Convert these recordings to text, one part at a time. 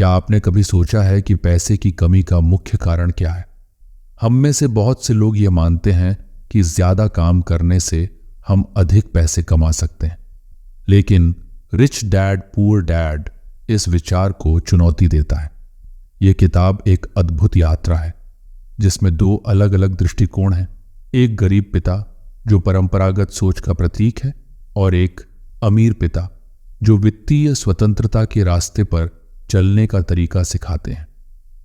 क्या आपने कभी सोचा है कि पैसे की कमी का मुख्य कारण क्या है? हम में से बहुत से लोग ये मानते हैं कि ज्यादा काम करने से हम अधिक पैसे कमा सकते हैं, लेकिन रिच डैड पुअर डैड इस विचार को चुनौती देता है। यह किताब एक अद्भुत यात्रा है जिसमें दो अलग अलग दृष्टिकोण हैं। एक गरीब पिता जो परंपरागत सोच का प्रतीक है, और एक अमीर पिता जो वित्तीय स्वतंत्रता के रास्ते पर चलने का तरीका सिखाते हैं।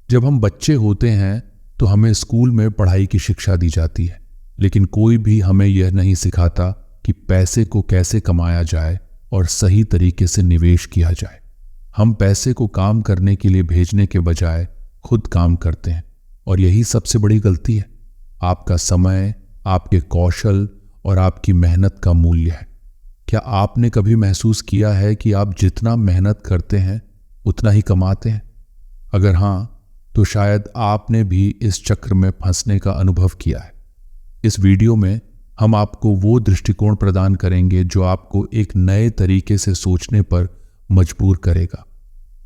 जब हम बच्चे होते हैं तो हमें स्कूल में पढ़ाई की शिक्षा दी जाती है, लेकिन कोई भी हमें यह नहीं सिखाता कि पैसे को कैसे कमाया जाए और सही तरीके से निवेश किया जाए। हम पैसे को काम करने के लिए भेजने के बजाय खुद काम करते हैं, और यही सबसे बड़ी गलती है। आपका समय, आपके कौशल और आपकी मेहनत का मूल्य है। क्या आपने कभी महसूस किया है कि आप जितना मेहनत करते हैं उतना ही कमाते हैं? अगर हाँ, तो शायद आपने भी इस चक्र में फंसने का अनुभव किया है। इस वीडियो में हम आपको वो दृष्टिकोण प्रदान करेंगे जो आपको एक नए तरीके से सोचने पर मजबूर करेगा।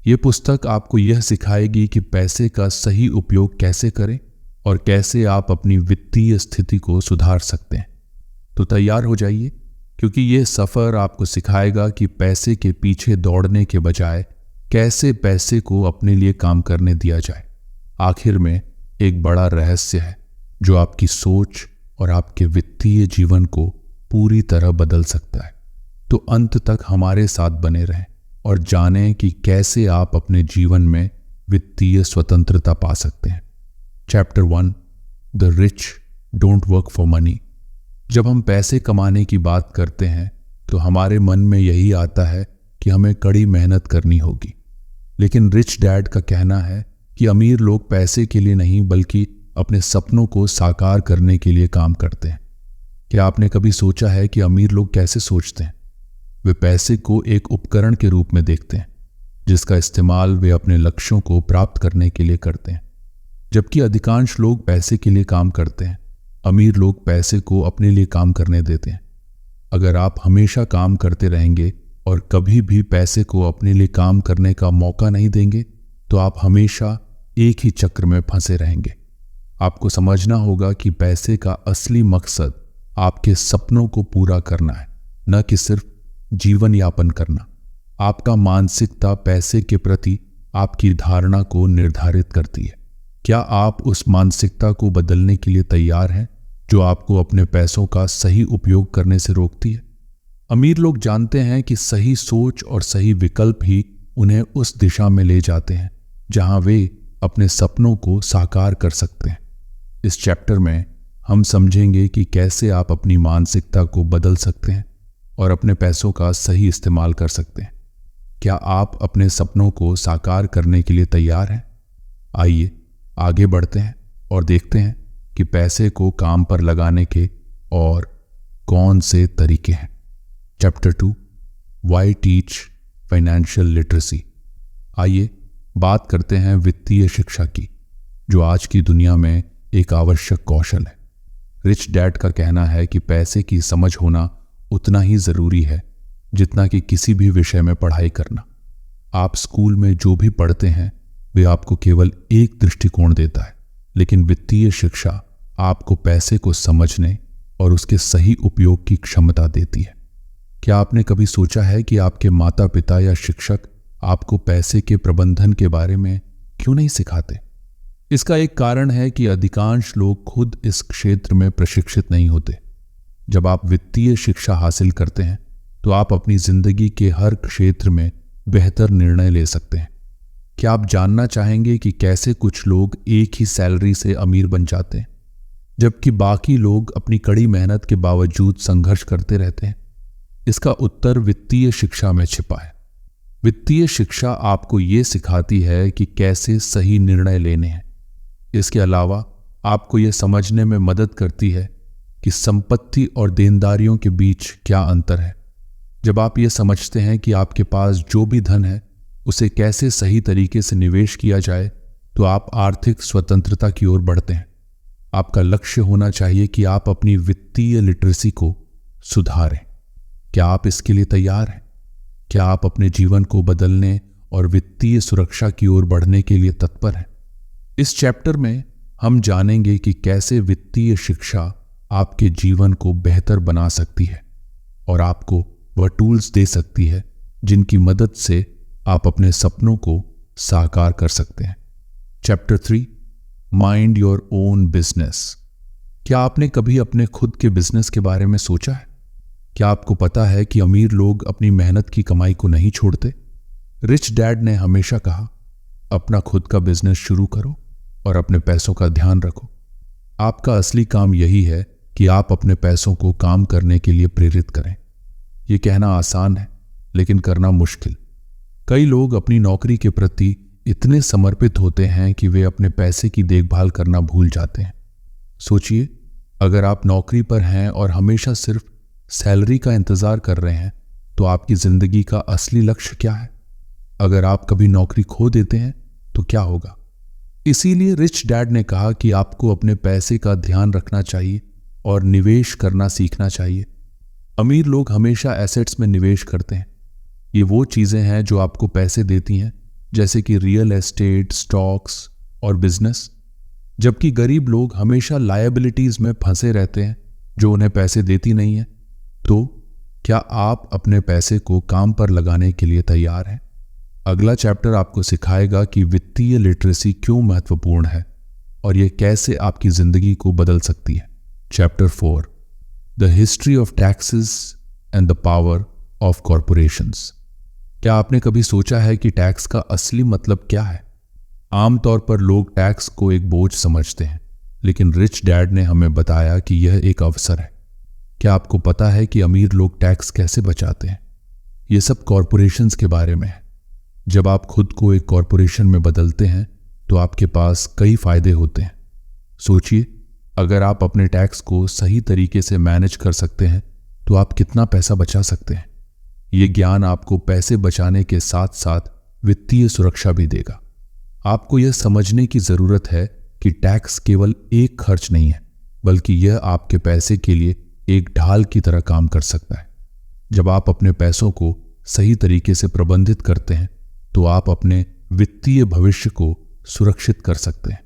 ये पुस्तक आपको यह सिखाएगी कि पैसे का सही उपयोग कैसे करें और कैसे आप अपनी वित्तीय स्थिति को सुधार सकते हैं। तो तैयार हो जाइए, क्योंकि ये सफ़र आपको सिखाएगा कि पैसे के पीछे दौड़ने के बजाय कैसे पैसे को अपने लिए काम करने दिया जाए। आखिर में एक बड़ा रहस्य है जो आपकी सोच और आपके वित्तीय जीवन को पूरी तरह बदल सकता है। तो अंत तक हमारे साथ बने रहें और जानें कि कैसे आप अपने जीवन में वित्तीय स्वतंत्रता पा सकते हैं। Chapter 1, the rich don't work for money. जब हम पैसे कमाने की बात करते हैं तो हमारे मन में यही आता है कि हमें कड़ी मेहनत करनी होगी। लेकिन रिच डैड का कहना है कि अमीर लोग पैसे के लिए नहीं बल्कि अपने सपनों को साकार करने के लिए काम करते हैं। क्या आपने कभी सोचा है कि अमीर लोग कैसे सोचते हैं? वे पैसे को एक उपकरण के रूप में देखते हैं जिसका इस्तेमाल वे अपने लक्ष्यों को प्राप्त करने के लिए करते हैं, जबकि अधिकांश लोग पैसे के लिए काम करते हैं। अमीर लोग पैसे को अपने लिए काम करने देते हैं। अगर आप हमेशा काम करते रहेंगे और कभी भी पैसे को अपने लिए काम करने का मौका नहीं देंगे तो आप हमेशा एक ही चक्र में फंसे रहेंगे। आपको समझना होगा कि पैसे का असली मकसद आपके सपनों को पूरा करना है, न कि सिर्फ जीवन यापन करना। आपका मानसिकता पैसे के प्रति आपकी धारणा को निर्धारित करती है। क्या आप उस मानसिकता को बदलने के लिए तैयार हैं जो आपको अपने पैसों का सही उपयोग करने से रोकती है? अमीर लोग जानते हैं कि सही सोच और सही विकल्प ही उन्हें उस दिशा में ले जाते हैं जहां वे अपने सपनों को साकार कर सकते हैं। इस चैप्टर में हम समझेंगे कि कैसे आप अपनी मानसिकता को बदल सकते हैं और अपने पैसों का सही इस्तेमाल कर सकते हैं। क्या आप अपने सपनों को साकार करने के लिए तैयार हैं? आइए आगे बढ़ते हैं और देखते हैं कि पैसे को काम पर लगाने के और कौन से तरीके हैं। Chapter 2, why teach financial literacy. आइए बात करते हैं वित्तीय शिक्षा की, जो आज की दुनिया में एक आवश्यक कौशल है। रिच डैड का कहना है कि पैसे की समझ होना उतना ही जरूरी है जितना कि किसी भी विषय में पढ़ाई करना। आप स्कूल में जो भी पढ़ते हैं वे आपको केवल एक दृष्टिकोण देता है, लेकिन वित्तीय शिक्षा आपको पैसे को समझने और उसके सही उपयोग की क्षमता देती है। क्या आपने कभी सोचा है कि आपके माता पिता या शिक्षक आपको पैसे के प्रबंधन के बारे में क्यों नहीं सिखाते? इसका एक कारण है कि अधिकांश लोग खुद इस क्षेत्र में प्रशिक्षित नहीं होते। जब आप वित्तीय शिक्षा हासिल करते हैं तो आप अपनी जिंदगी के हर क्षेत्र में बेहतर निर्णय ले सकते हैं। क्या आप जानना चाहेंगे कि कैसे कुछ लोग एक ही सैलरी से अमीर बन जाते हैं जबकि बाकी लोग अपनी कड़ी मेहनत के बावजूद संघर्ष करते रहते हैं? इसका उत्तर वित्तीय शिक्षा में छिपा है। वित्तीय शिक्षा आपको ये सिखाती है कि कैसे सही निर्णय लेने हैं। इसके अलावा आपको ये समझने में मदद करती है कि संपत्ति और देनदारियों के बीच क्या अंतर है। जब आप ये समझते हैं कि आपके पास जो भी धन है उसे कैसे सही तरीके से निवेश किया जाए, तो आप आर्थिक स्वतंत्रता की ओर बढ़ते हैं। आपका लक्ष्य होना चाहिए कि आप अपनी वित्तीय लिटरेसी को सुधारें। क्या आप इसके लिए तैयार हैं? क्या आप अपने जीवन को बदलने और वित्तीय सुरक्षा की ओर बढ़ने के लिए तत्पर हैं। इस चैप्टर में हम जानेंगे कि कैसे वित्तीय शिक्षा आपके जीवन को बेहतर बना सकती है और आपको वह टूल्स दे सकती है जिनकी मदद से आप अपने सपनों को साकार कर सकते हैं। Chapter 3, mind your own business. क्या आपने कभी अपने खुद के बिजनेस के बारे में सोचा है? क्या आपको पता है कि अमीर लोग अपनी मेहनत की कमाई को नहीं छोड़ते? रिच डैड ने हमेशा कहा, अपना खुद का बिजनेस शुरू करो और अपने पैसों का ध्यान रखो। आपका असली काम यही है कि आप अपने पैसों को काम करने के लिए प्रेरित करें। यह कहना आसान है, लेकिन करना मुश्किल। कई लोग अपनी नौकरी के प्रति इतने समर्पित होते हैं कि वे अपने पैसे की देखभाल करना भूल जाते हैं। सोचिए, अगर आप नौकरी पर हैं और हमेशा सिर्फ सैलरी का इंतजार कर रहे हैं, तो आपकी जिंदगी का असली लक्ष्य क्या है? अगर आप कभी नौकरी खो देते हैं तो क्या होगा? इसीलिए रिच डैड ने कहा कि आपको अपने पैसे का ध्यान रखना चाहिए और निवेश करना सीखना चाहिए। अमीर लोग हमेशा एसेट्स में निवेश करते हैं। ये वो चीजें हैं जो आपको पैसे देती हैं, जैसे कि रियल एस्टेट, स्टॉक्स और बिजनेस, जबकि गरीब लोग हमेशा लायबिलिटीज में फंसे रहते हैं जो उन्हें पैसे देती नहीं है। तो क्या आप अपने पैसे को काम पर लगाने के लिए तैयार हैं? अगला चैप्टर आपको सिखाएगा कि वित्तीय लिटरेसी क्यों महत्वपूर्ण है और यह कैसे आपकी जिंदगी को बदल सकती है। Chapter 4, the history of taxes and the power of corporations. क्या आपने कभी सोचा है कि टैक्स का असली मतलब क्या है? आमतौर पर लोग टैक्स को एक बोझ समझते हैं, लेकिन रिच डैड ने हमें बताया कि यह एक अवसर है। क्या आपको पता है कि अमीर लोग टैक्स कैसे बचाते हैं? यह सब कॉरपोरेशंस के बारे में है। जब आप खुद को एक कॉरपोरेशन में बदलते हैं तो आपके पास कई फायदे होते हैं। सोचिए, अगर आप अपने टैक्स को सही तरीके से मैनेज कर सकते हैं तो आप कितना पैसा बचा सकते हैं। यह ज्ञान आपको पैसे बचाने के साथ साथ वित्तीय सुरक्षा भी देगा। आपको यह समझने की जरूरत है कि टैक्स केवल एक खर्च नहीं है, बल्कि यह आपके पैसे के लिए एक ढाल की तरह काम कर सकता है। जब आप अपने पैसों को सही तरीके से प्रबंधित करते हैं तो आप अपने वित्तीय भविष्य को सुरक्षित कर सकते हैं।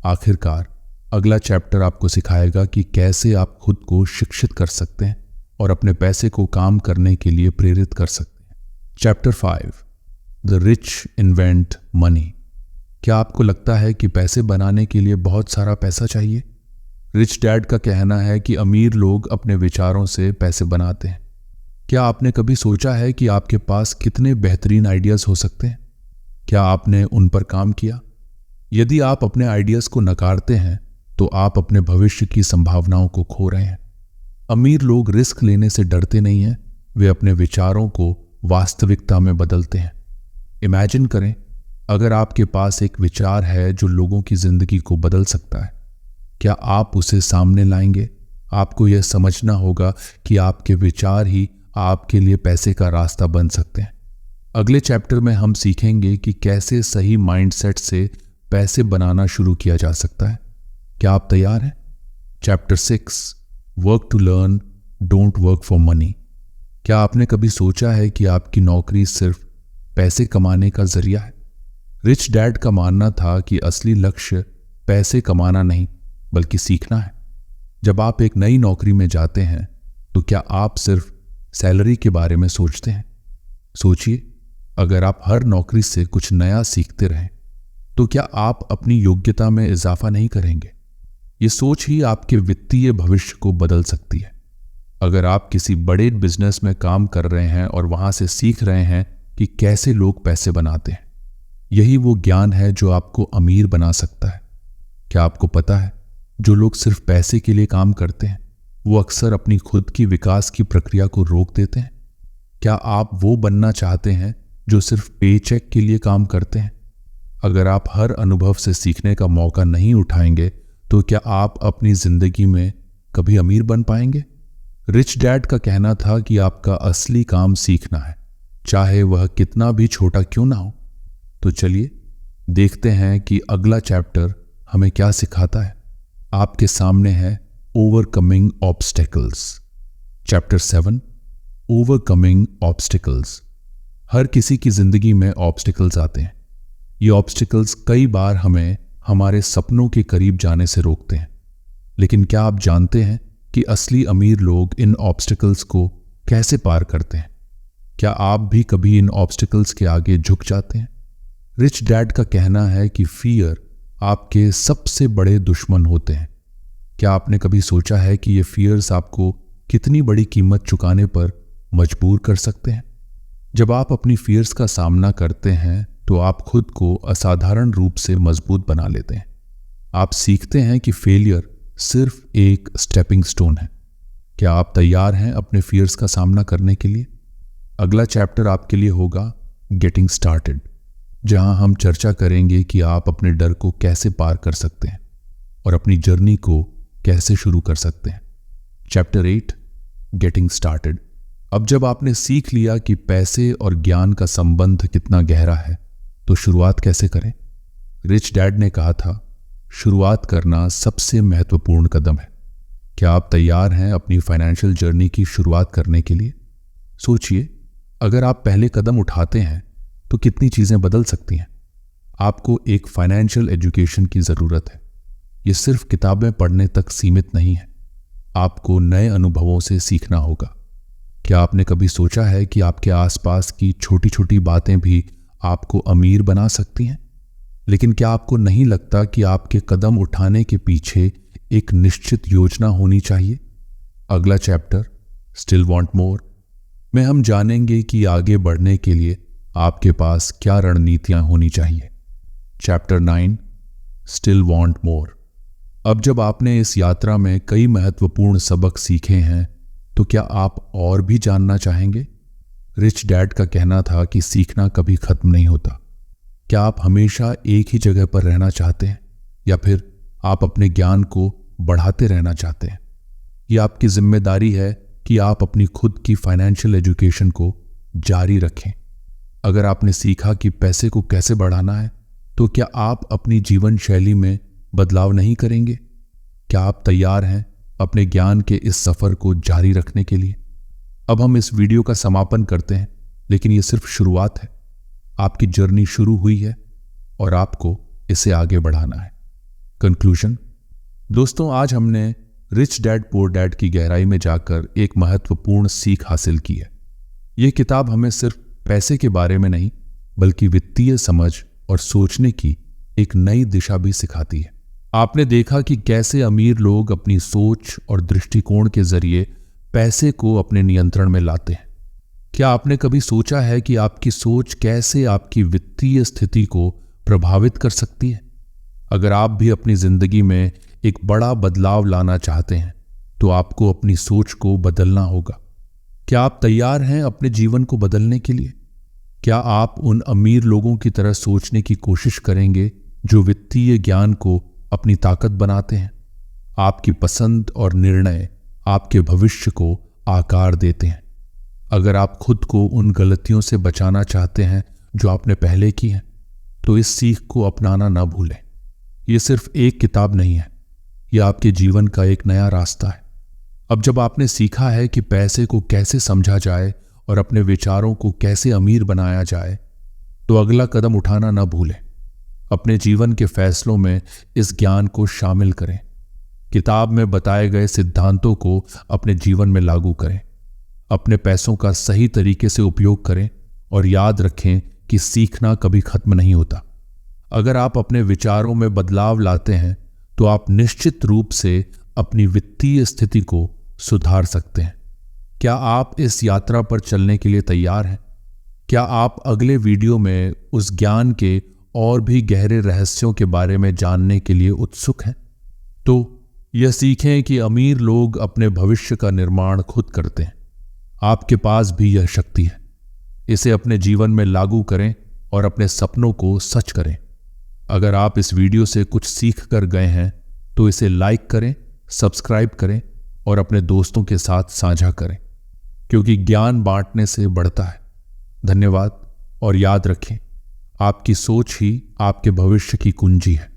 आखिरकार अगला चैप्टर आपको सिखाएगा कि कैसे आप खुद को शिक्षित कर सकते हैं और अपने पैसे को काम करने के लिए प्रेरित कर सकते हैं। Chapter 5, the rich invent money. क्या आपको लगता है कि पैसे बनाने के लिए बहुत सारा पैसा चाहिए? रिच डैड का कहना है कि अमीर लोग अपने विचारों से पैसे बनाते हैं। क्या आपने कभी सोचा है कि आपके पास कितने बेहतरीन आइडियाज हो सकते हैं? क्या आपने उन पर काम किया? यदि आप अपने आइडियाज को नकारते हैं तो आप अपने भविष्य की संभावनाओं को खो रहे हैं। अमीर लोग रिस्क लेने से डरते नहीं हैं, वे अपने विचारों को वास्तविकता में बदलते हैं। इमेजिन करें, अगर आपके पास एक विचार है जो लोगों की जिंदगी को बदल सकता है, क्या आप उसे सामने लाएंगे? आपको यह समझना होगा कि आपके विचार ही आपके लिए पैसे का रास्ता बन सकते हैं। अगले चैप्टर में हम सीखेंगे कि कैसे सही माइंडसेट से पैसे बनाना शुरू किया जा सकता है। क्या आप तैयार हैं? Chapter 6, work to learn, don't work for money. क्या आपने कभी सोचा है कि आपकी नौकरी सिर्फ पैसे कमाने का जरिया है? रिच डैड का मानना था कि असली लक्ष्य पैसे कमाना नहीं, बल्कि सीखना है। जब आप एक नई नौकरी में जाते हैं तो क्या आप सिर्फ सैलरी के बारे में सोचते हैं? सोचिए, अगर आप हर नौकरी से कुछ नया सीखते रहें तो क्या आप अपनी योग्यता में इजाफा नहीं करेंगे? ये सोच ही आपके वित्तीय भविष्य को बदल सकती है। अगर आप किसी बड़े बिजनेस में काम कर रहे हैं और वहां से सीख रहे हैं कि कैसे लोग पैसे बनाते हैं, यही वो ज्ञान है जो आपको अमीर बना सकता है। क्या आपको पता है, जो लोग सिर्फ पैसे के लिए काम करते हैं वो अक्सर अपनी खुद की विकास की प्रक्रिया को रोक देते हैं। क्या आप वो बनना चाहते हैं जो सिर्फ पेचेक के लिए काम करते हैं? अगर आप हर अनुभव से सीखने का मौका नहीं उठाएंगे तो क्या आप अपनी जिंदगी में कभी अमीर बन पाएंगे? रिच डैड का कहना था कि आपका असली काम सीखना है, चाहे वह कितना भी छोटा क्यों ना हो। तो चलिए देखते हैं कि अगला चैप्टर हमें क्या सिखाता है। आपके सामने है overcoming obstacles. Chapter 7, overcoming obstacles. हर किसी की जिंदगी में ऑब्स्टिकल्स आते हैं। ये ऑब्स्टिकल्स कई बार हमें हमारे सपनों के करीब जाने से रोकते हैं। लेकिन क्या आप जानते हैं कि असली अमीर लोग इन ऑब्स्टिकल्स को कैसे पार करते हैं? क्या आप भी कभी इन ऑब्स्टिकल्स के आगे झुक जाते हैं? रिच डैड का कहना है कि फियर आपके सबसे बड़े दुश्मन होते हैं। क्या आपने कभी सोचा है कि ये फियर्स आपको कितनी बड़ी कीमत चुकाने पर मजबूर कर सकते हैं? जब आप अपनी फियर्स का सामना करते हैं तो आप खुद को असाधारण रूप से मजबूत बना लेते हैं। आप सीखते हैं कि फेलियर सिर्फ एक स्टेपिंग स्टोन है। क्या आप तैयार हैं अपने फियर्स का सामना करने के लिए? अगला चैप्टर आपके लिए होगा गेटिंग स्टार्टेड, जहां हम चर्चा करेंगे कि आप अपने डर को कैसे पार कर सकते हैं और अपनी जर्नी को कैसे शुरू कर सकते हैं। Chapter 8 getting started. अब जब आपने सीख लिया कि पैसे और ज्ञान का संबंध कितना गहरा है, तो शुरुआत कैसे करें? रिच डैड ने कहा था, शुरुआत करना सबसे महत्वपूर्ण कदम है। क्या आप तैयार हैं अपनी फाइनेंशियल जर्नी की शुरुआत करने के लिए? सोचिए, अगर आप पहले कदम उठाते हैं तो कितनी चीजें बदल सकती हैं। आपको एक फाइनेंशियल एजुकेशन की जरूरत है। यह सिर्फ किताबें पढ़ने तक सीमित नहीं है। आपको नए अनुभवों से सीखना होगा। क्या आपने कभी सोचा है कि आपके आसपास की छोटी छोटी बातें भी आपको अमीर बना सकती हैं? लेकिन क्या आपको नहीं लगता कि आपके कदम उठाने के पीछे एक निश्चित योजना होनी चाहिए? अगला चैप्टर स्टिल वांट मोर में हम जानेंगे कि आगे बढ़ने के लिए आपके पास क्या रणनीतियां होनी चाहिए। Chapter 9 still want more. अब जब आपने इस यात्रा में कई महत्वपूर्ण सबक सीखे हैं, तो क्या आप और भी जानना चाहेंगे? रिच डैड का कहना था कि सीखना कभी खत्म नहीं होता। क्या आप हमेशा एक ही जगह पर रहना चाहते हैं, या फिर आप अपने ज्ञान को बढ़ाते रहना चाहते हैं? यह आपकी जिम्मेदारी है कि आप अपनी खुद की फाइनेंशियल एजुकेशन को जारी रखें। अगर आपने सीखा कि पैसे को कैसे बढ़ाना है, तो क्या आप अपनी जीवन शैली में बदलाव नहीं करेंगे? क्या आप तैयार हैं अपने ज्ञान के इस सफर को जारी रखने के लिए? अब हम इस वीडियो का समापन करते हैं, लेकिन यह सिर्फ शुरुआत है। आपकी जर्नी शुरू हुई है और आपको इसे आगे बढ़ाना है। कंक्लूजन। दोस्तों, आज हमने रिच डैड पुअर डैड की गहराई में जाकर एक महत्वपूर्ण सीख हासिल की है। यह किताब हमें सिर्फ पैसे के बारे में नहीं, बल्कि वित्तीय समझ और सोचने की एक नई दिशा भी सिखाती है। आपने देखा कि कैसे अमीर लोग अपनी सोच और दृष्टिकोण के जरिए पैसे को अपने नियंत्रण में लाते हैं। क्या आपने कभी सोचा है कि आपकी सोच कैसे आपकी वित्तीय स्थिति को प्रभावित कर सकती है? अगर आप भी अपनी जिंदगी में एक बड़ा बदलाव लाना चाहते हैं, तो आपको अपनी सोच को बदलना होगा। क्या आप तैयार हैं अपने जीवन को बदलने के लिए? क्या आप उन अमीर लोगों की तरह सोचने की कोशिश करेंगे जो वित्तीय ज्ञान को अपनी ताकत बनाते हैं? आपकी पसंद और निर्णय आपके भविष्य को आकार देते हैं। अगर आप खुद को उन गलतियों से बचाना चाहते हैं जो आपने पहले की हैं, तो इस सीख को अपनाना ना भूलें। यह सिर्फ एक किताब नहीं है, यह आपके जीवन का एक नया रास्ता है। अब जब आपने सीखा है कि पैसे को कैसे समझा जाए और अपने विचारों को कैसे अमीर बनाया जाए, तो अगला कदम उठाना ना भूलें। अपने जीवन के फैसलों में इस ज्ञान को शामिल करें। किताब में बताए गए सिद्धांतों को अपने जीवन में लागू करें। अपने पैसों का सही तरीके से उपयोग करें और याद रखें कि सीखना कभी खत्म नहीं होता। अगर आप अपने विचारों में बदलाव लाते हैं, तो आप निश्चित रूप से अपनी वित्तीय स्थिति को सुधार सकते हैं। क्या आप इस यात्रा पर चलने के लिए तैयार हैं? क्या आप अगले वीडियो में उस ज्ञान के और भी गहरे रहस्यों के बारे में जानने के लिए उत्सुक हैं? तो यह सीखें कि अमीर लोग अपने भविष्य का निर्माण खुद करते हैं। आपके पास भी यह शक्ति है। इसे अपने जीवन में लागू करें और अपने सपनों को सच करें। अगर आप इस वीडियो से कुछ सीख कर गए हैं, तो इसे लाइक करें, सब्सक्राइब करें और अपने दोस्तों के साथ साझा करें, क्योंकि ज्ञान बांटने से बढ़ता है। धन्यवाद और याद रखें, आपकी सोच ही आपके भविष्य की कुंजी है।